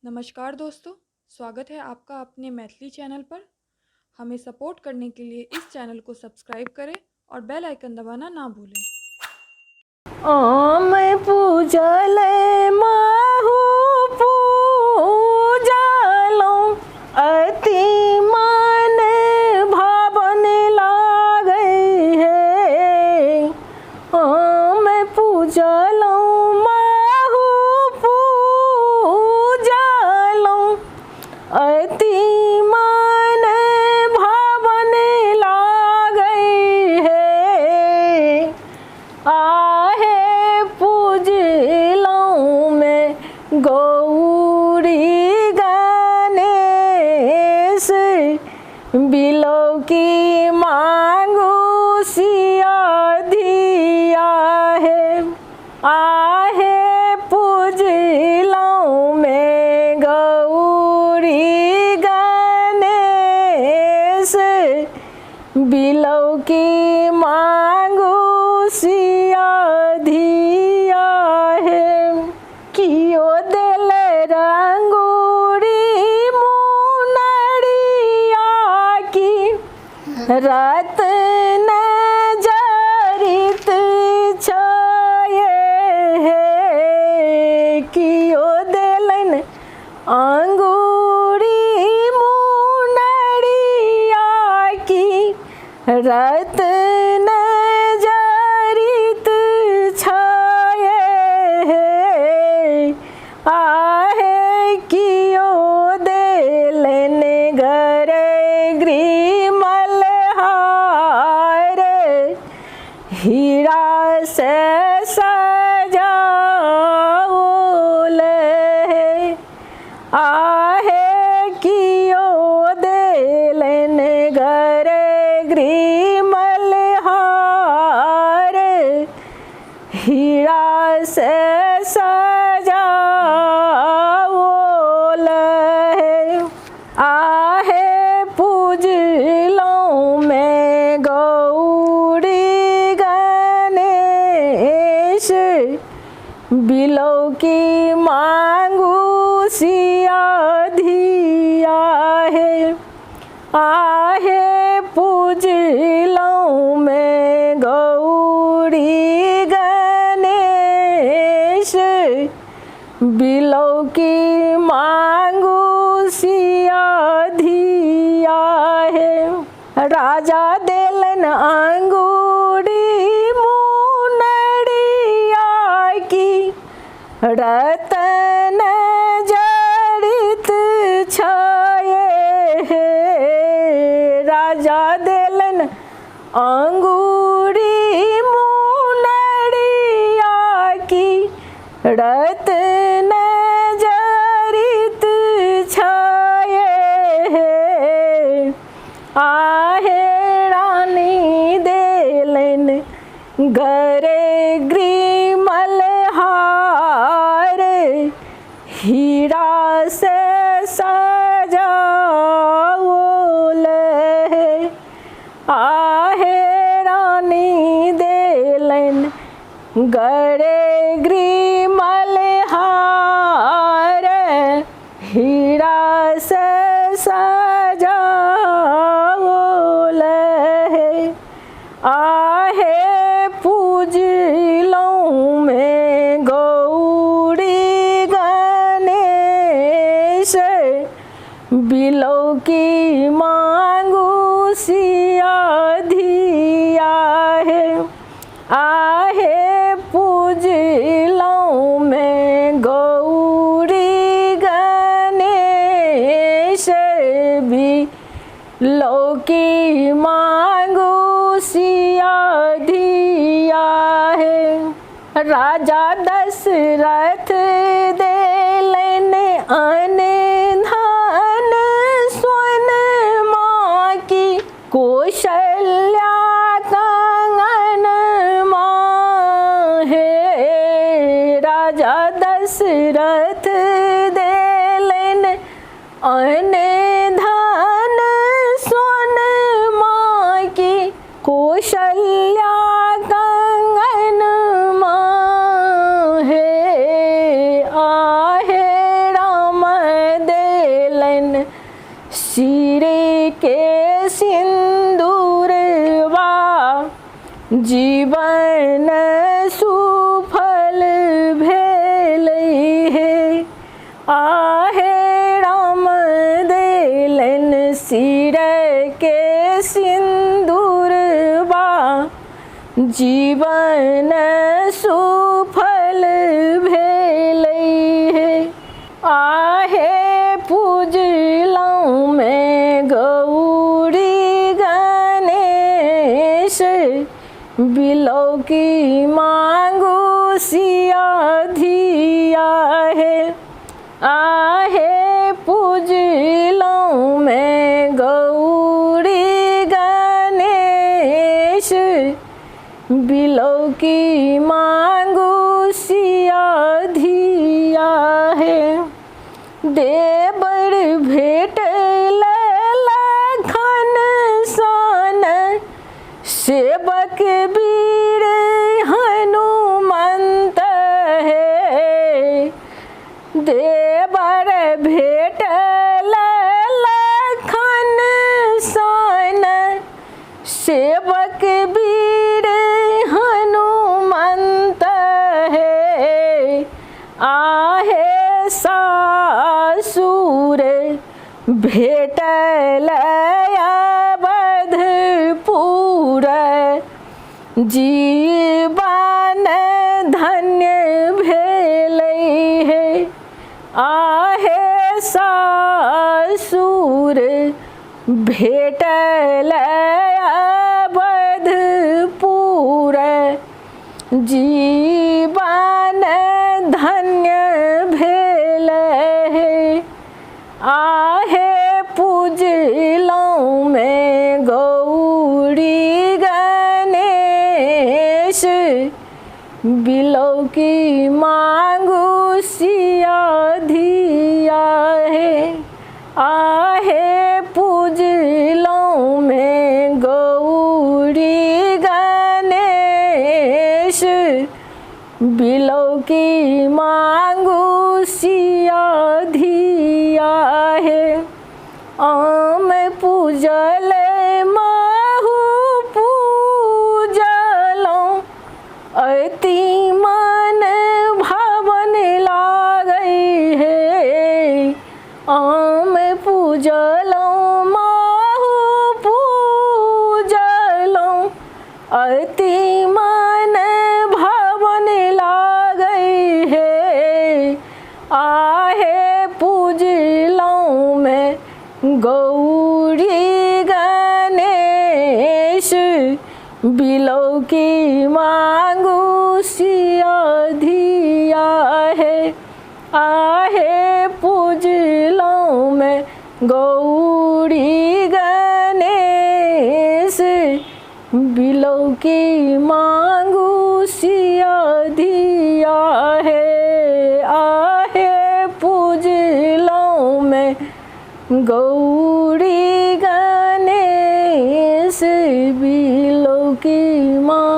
नमस्कार दोस्तों, स्वागत है आपका अपने मैथिली चैनल पर। हमें सपोर्ट करने के लिए इस चैनल को सब्सक्राइब करें और बेल आइकन दबाना ना भूलें। आम पूजल माहू पूजलो अति मन भावन लागे है। आम पूजलो माहू पूजलो अति मन भावन लागे है। आहे पूजलों में गौरी गणेश बिलो की मांगू सिया धिया है। आहे पूजलों में गौरी गणेश बिलो की मांगू सिया धिया है। कियो दिल रंगूरी मुनरिया की रत्न जरित छाये है। कियो दिलन अंगूरी मुनरिया की रत्न जरित छाये है। आहे कियो देलन गरे ग्रीमल हार हीरा से सजाओल है। आहे कियो देलन गरे ग्रीमल हार हीरा से सजाओल है। आहे पूजलों में गौरी गणेश बिलो की मांगू सिया धिया है। आहे पूजलों में गौरी गणेश बिलो की मांगू सिया धिया है। राजा देलन अंगूरी मुनरिया की रतन जड़ित छाये है। राजा देलन अंगूरी मुनरिया की रतन जरित छाये है। आहे रानी देलन गरे ग्रीमल हार हीरा से सजाओल है। आहे रानी देलन गरे ग्रीमल हार हीरा से सजाओल है। आहे पूजलों में गौरी गणेश बिलो की मांगू सिया धिया है। आहे पूजलों में गौरी गणेश बिलो की मांगू सिया धिया है। राजा दशरथ देलन अन धन स्वर्ण माँ की कोश जीवन सुफल भेल हे। आहे राम देलन सिर के सिंदूरबा, जीवन सुफल भेल हे। आहे पूजलौं मैं गौरी गणेश, बिलौकी मांगू सिया धिया है। आहे पूजलौं मैं गौरी गणेश, बिलौकी मांगू सिया धिया है। देवर भेटल लखन सन, सेवक वीर हनुमंत है। देवर भेटल लखन सन, सेवक वीर हनुमंत है। आहे सासुर भेटल अवधपुर, जीवन धन्य भेल है। आहे सासुर भेटल अवधपुर, जीवन धन्य भेल है। आहे पूजलौं मैं गौरी गणेश, बिलौकी मांगू सिया धिया है। आहे पूजलौं मैं गौरी गणेश, बिलौकी मांगू सिया धिया है। आम पूजल माहू पूजलौं, अति मन भावन लागई है। आम पूजलौं माहू पूजलौं, अति मन भावन लागई है। आहे पूजलौं मैं गौरी गणेश, बिलौकी मांगू सिया धिया है। आहे पूजलौं मैं गौरी गणेश, बिलौकी मांगू सिया धिया है। आहे पूजलौं मैं गौरी गणेश, बिलौकी मां